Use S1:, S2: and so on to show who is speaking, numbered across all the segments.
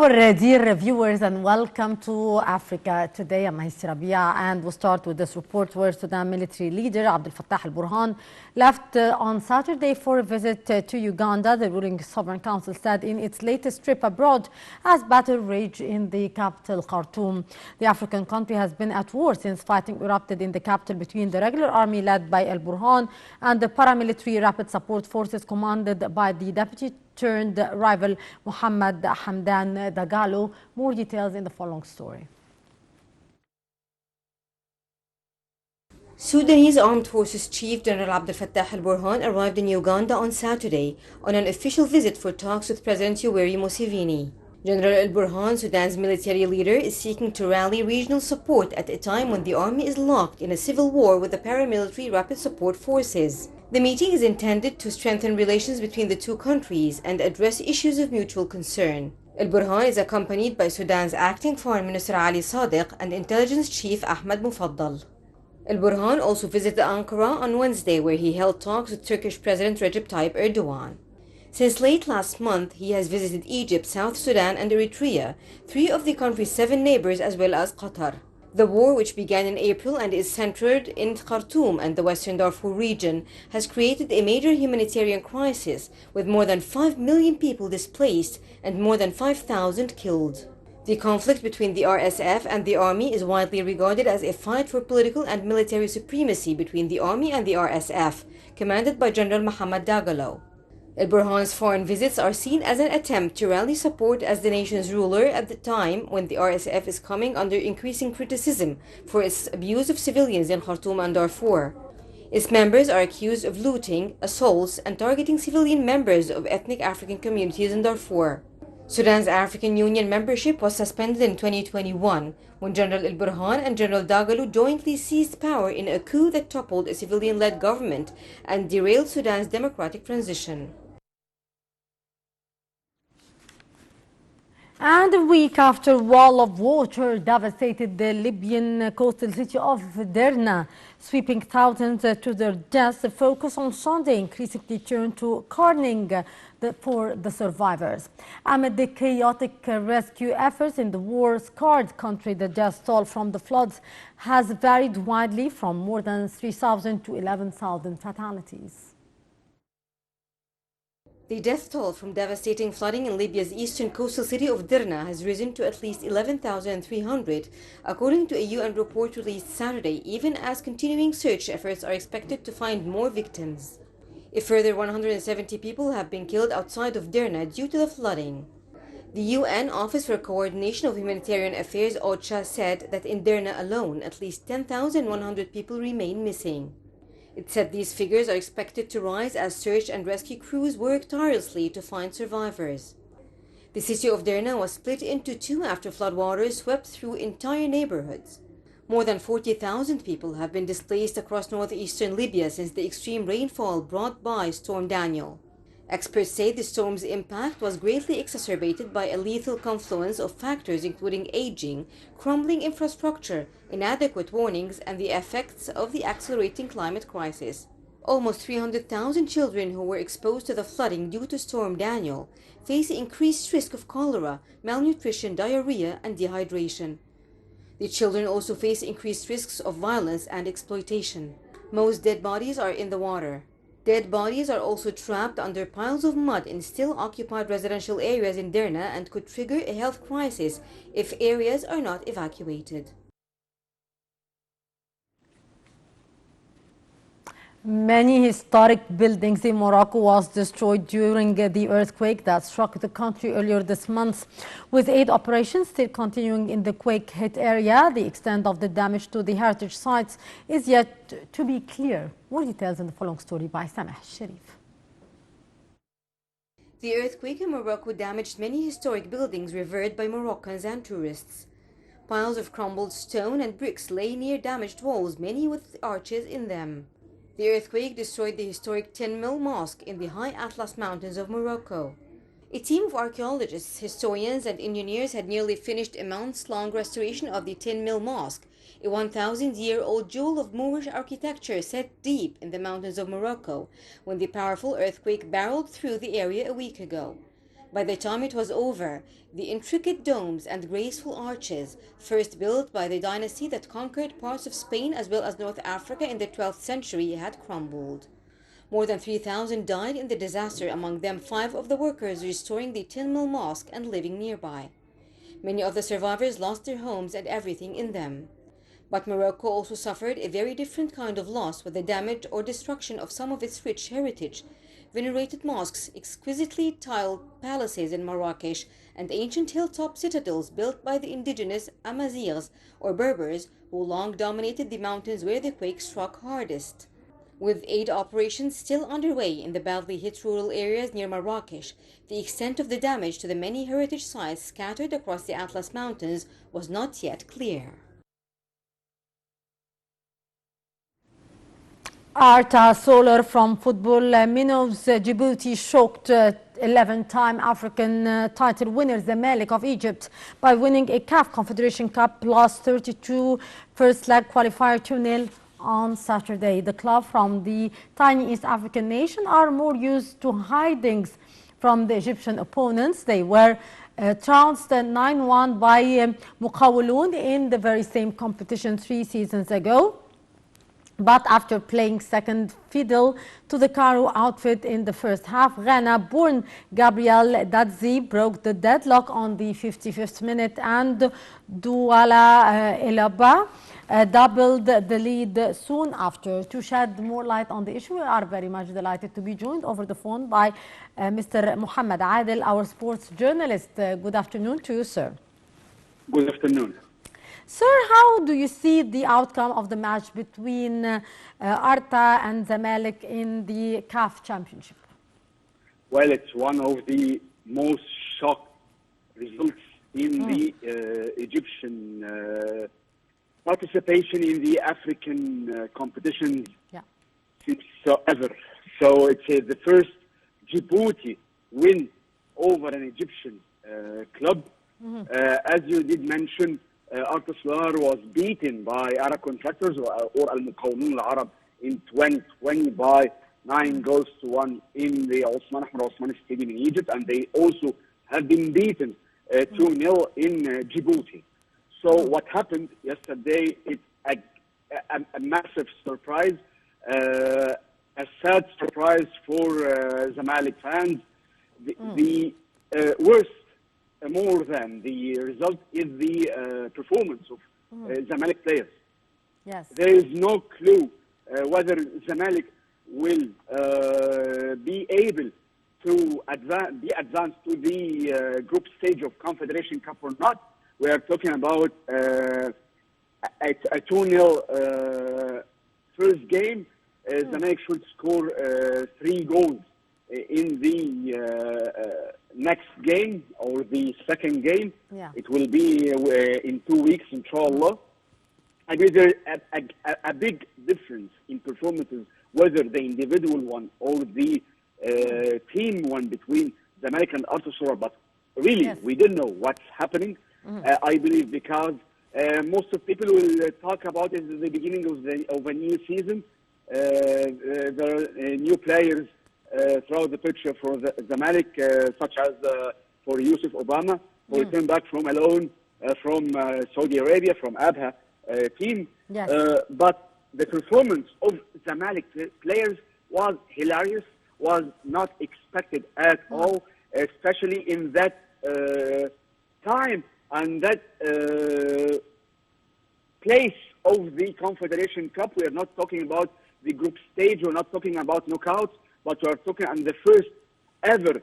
S1: our dear viewers, and welcome to Africa Today. I'm Maïs Rabia, and we'll start with this report where Sudan military leader Abdel Fattah al-Burhan left on Saturday for a visit to Uganda. The ruling Sovereign Council said in its latest trip abroad as battle rage in the capital Khartoum. The African country has been at war since fighting erupted in the capital between the regular army led by al-Burhan and the paramilitary rapid support forces commanded by the deputy turned rival Mohammed Hamdan Dagalo. More details in the following story.
S2: Sudanese Armed Forces Chief General Abdel Fattah al-Burhan arrived in Uganda on Saturday on an official visit for talks with President Yoweri Museveni. General al-Burhan, Sudan's military leader, is seeking to rally regional support at a time when the army is locked in a civil war with the paramilitary rapid support forces. The meeting is intended to strengthen relations between the two countries and address issues of mutual concern. Al-Burhan is accompanied by Sudan's acting Foreign Minister Ali Sadiq and Intelligence Chief Ahmed Mufaddal. Al-Burhan also visited Ankara on Wednesday, where he held talks with Turkish President Recep Tayyip Erdogan. Since late last month, he has visited Egypt, South Sudan and Eritrea, three of the country's 7 neighbors, as well as Qatar. The war, which began in April and is centered in Khartoum and the Western Darfur region, has created a major humanitarian crisis, with more than 5 million people displaced and more than 5,000 killed. The conflict between the RSF and the army is widely regarded as a fight for political and military supremacy between the army and the RSF, commanded by General Mohammed Dagalo. Al-Burhan's foreign visits are seen as an attempt to rally support as the nation's ruler at the time when the RSF is coming under increasing criticism for its abuse of civilians in Khartoum and Darfur. Its members are accused of looting, assaults, and targeting civilian members of ethnic African communities in Darfur. Sudan's African Union membership was suspended in 2021 when General al-Burhan and General Dagalo jointly seized power in a coup that toppled a civilian-led government and derailed Sudan's democratic transition.
S1: And a week after wall of water devastated the Libyan coastal city of Derna, sweeping thousands to their deaths, the focus on Sunday increasingly turned to carning for the survivors. Amid the chaotic rescue efforts in the war-scarred country, the death toll from the floods has varied widely from more than 3,000 to 11,000 fatalities.
S2: The death toll from devastating flooding in Libya's eastern coastal city of Derna has risen to at least 11,300, according to a UN report released Saturday, even as continuing search efforts are expected to find more victims. A further 170 people have been killed outside of Derna due to the flooding. The UN Office for Coordination of Humanitarian Affairs OCHA said that in Derna alone, at least 10,100 people remain missing. It said these figures are expected to rise as search and rescue crews work tirelessly to find survivors. The city of Derna was split into two after floodwaters swept through entire neighborhoods. More than 40,000 people have been displaced across northeastern Libya since the extreme rainfall brought by Storm Daniel. Experts say the storm's impact was greatly exacerbated by a lethal confluence of factors including aging, crumbling infrastructure, inadequate warnings, and the effects of the accelerating climate crisis. Almost 300,000 children who were exposed to the flooding due to Storm Daniel face increased risk of cholera, malnutrition, diarrhea, and dehydration. The children also face increased risks of violence and exploitation. Most dead bodies are in the water. Dead bodies are also trapped under piles of mud in still occupied residential areas in Derna and could trigger a health crisis if areas are not evacuated.
S1: Many historic buildings in Morocco was destroyed during the earthquake that struck the country earlier this month. With aid operations still continuing in the quake-hit area, the extent of the damage to the heritage sites is yet to be clear. More details in the following story by Sameh Sharif.
S2: The earthquake in Morocco damaged many historic buildings revered by Moroccans and tourists. Piles of crumbled stone and bricks lay near damaged walls, many with arches in them. The earthquake destroyed the historic Tin Mill Mosque in the high Atlas Mountains of Morocco. A team of archaeologists, historians, and engineers had nearly finished a months-long restoration of the Tin Mill Mosque, a 1,000-year-old jewel of Moorish architecture set deep in the mountains of Morocco, when the powerful earthquake barreled through the area a week ago. By the time it was over, the intricate domes and graceful arches, first built by the dynasty that conquered parts of Spain as well as North Africa in the 12th century, had crumbled. More than 3,000 died in the disaster, among them 5 of the workers restoring the Tin Mill Mosque and living nearby. Many of the survivors lost their homes and everything in them. But Morocco also suffered a very different kind of loss with the damage or destruction of some of its rich heritage. Venerated mosques, exquisitely tiled palaces in Marrakesh, and ancient hilltop citadels built by the indigenous Amazirs or Berbers who long dominated the mountains where the quake struck hardest. With aid operations still underway in the badly hit rural areas near Marrakesh, the extent of the damage to the many heritage sites scattered across the Atlas Mountains was not yet clear.
S1: Arta Solar from Football Minnows Djibouti shocked 11-time African title winner Zamalek of Egypt by winning a CAF Confederation Cup plus 32 first leg qualifier 2-0 on Saturday. The club from the tiny East African nation are more used to hidings from the Egyptian opponents. They were trounced 9-1 by Muqawloon in the very same competition 3 seasons ago. But after playing second fiddle to the Cairo outfit in the first half, Ghana-born Gabriel Dadzi broke the deadlock on the 55th minute and Douala Elaba doubled the lead soon after. To shed more light on the issue, we are very much delighted to be joined over the phone by Mr. Mohammed Adel, our sports journalist. Good afternoon to you, sir.
S3: Good afternoon.
S1: Sir, how do you see the outcome of the match between Arta and Zamalek in the CAF Championship?
S3: Well, it's one of the most shocked results in the Egyptian participation in the African competitions since ever. So it's the first Djibouti win over an Egyptian club. As you did mention, Arta Solar was beaten by Arab Contractors or Al-Muqawloon Al-Arab in 2020 by 9-1 in the Osman Ahmed Osmani Stadium in Egypt, and they also have been beaten 2-0 in Djibouti. So what happened yesterday is a massive surprise, a sad surprise for Zamalek fans. The worst more than the result is the performance of Zamalek players.
S1: Yes.
S3: There is no clue whether Zamalek will be able to advance to the group stage of Confederation Cup or not. We are talking about a 2-0 first game. Zamalek should score 3 goals in the next game or the second game. It will be in 2 weeks, inshallah. I mean, there's a big difference in performances, whether the individual one or the team one between Zamalek and Arta Solar. But really, we didn't know what's happening. I believe because most of people will talk about it at the beginning of a new season. There are new players throughout the picture for the Zamalek, such as for Yusuf Obama, who returned back from a loan from Saudi Arabia, from Abha team.
S1: Yes.
S3: But the performance of Zamalek players was hilarious, was not expected at all, especially in that time and that place of the Confederation Cup. We are not talking about the group stage, we're not talking about knockouts, but we are talking on the first ever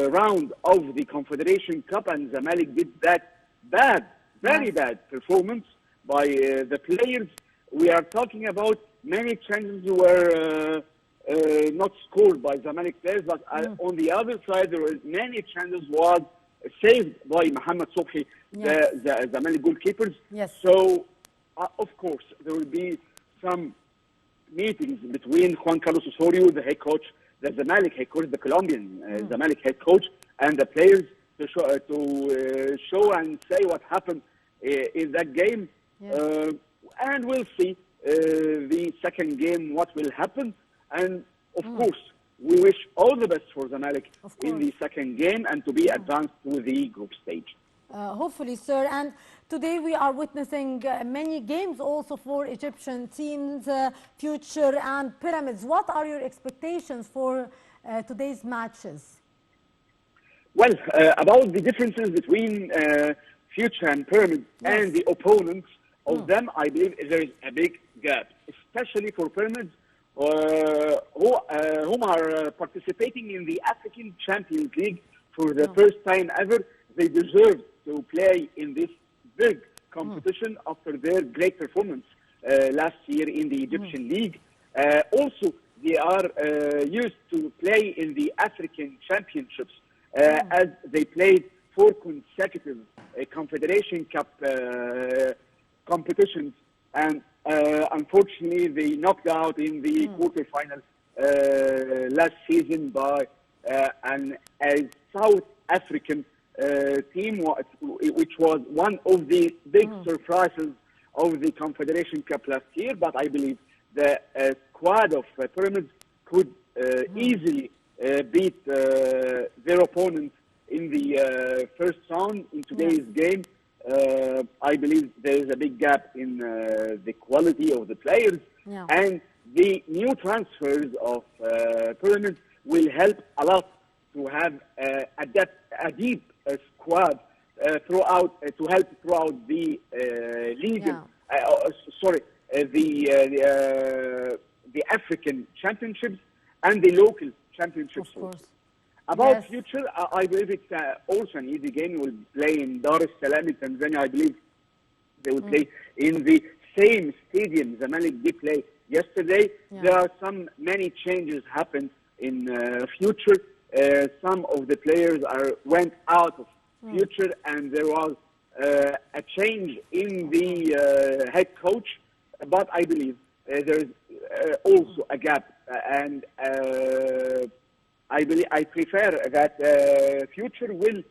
S3: round of the Confederation Cup, and Zamalek did that bad, very bad performance by the players. We are talking about many chances were not scored by Zamalek players, but on the other side, there were many chances was saved by Mohamed Sobhi, the Zamalek goalkeepers.
S1: Yes.
S3: So, of course, there will be some meetings between Juan Carlos Osorio, the head coach, the Zamalek head coach, the Colombian Zamalek head coach, and the players to show and say what happened in that game.
S1: Yes.
S3: And we'll see the second game what will happen. And of course, we wish all the best for Zamalek in the second game and to be advanced to the group stage.
S1: Hopefully, sir. And today we are witnessing many games also for Egyptian teams, Future and Pyramids. What are your expectations for today's matches?
S3: Well, about the differences between Future and Pyramids and the opponents of them, I believe there is a big gap, especially for Pyramids, whom are participating in the African Champions League for the first time ever. They deserve to play in this big competition after their great performance last year in the Egyptian League. Also, they are used to play in the African Championships as they played 4 consecutive Confederation Cup competitions, and unfortunately they knocked out in the quarterfinals last season by a South African team, which was one of the big surprises of the Confederation Cup last year. But I believe the squad of Pyramids could easily beat their opponents in the first round in today's game. I believe there is a big gap in the quality of the players, and the new transfers of Pyramids will help a lot to have a deep squad throughout to help throughout the league. The African Championships and the local championships. About Future, I believe it's also an easy game. We will play in Dar es Salaam in Tanzania. I believe they will play in the same stadium Zamalek did play yesterday. There are many changes happened in Future. Some of the players went out of Future, and there was a change in the head coach. But I believe there is also a gap, and I prefer that Future will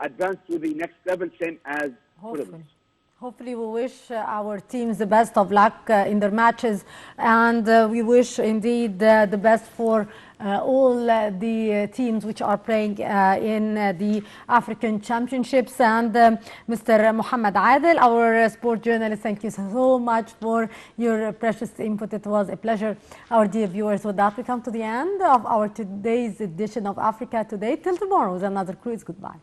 S3: advance to the next level, same as Pyramids.
S1: Hopefully, we wish our teams the best of luck in their matches, and we wish indeed the best for all the teams which are playing in the African Championships. And Mr. Mohammed Adel, our sport journalist, thank you so much for your precious input. It was a pleasure. Our dear viewers, with that we come to the end of our today's edition of Africa Today. Till tomorrow with another cruise. Goodbye.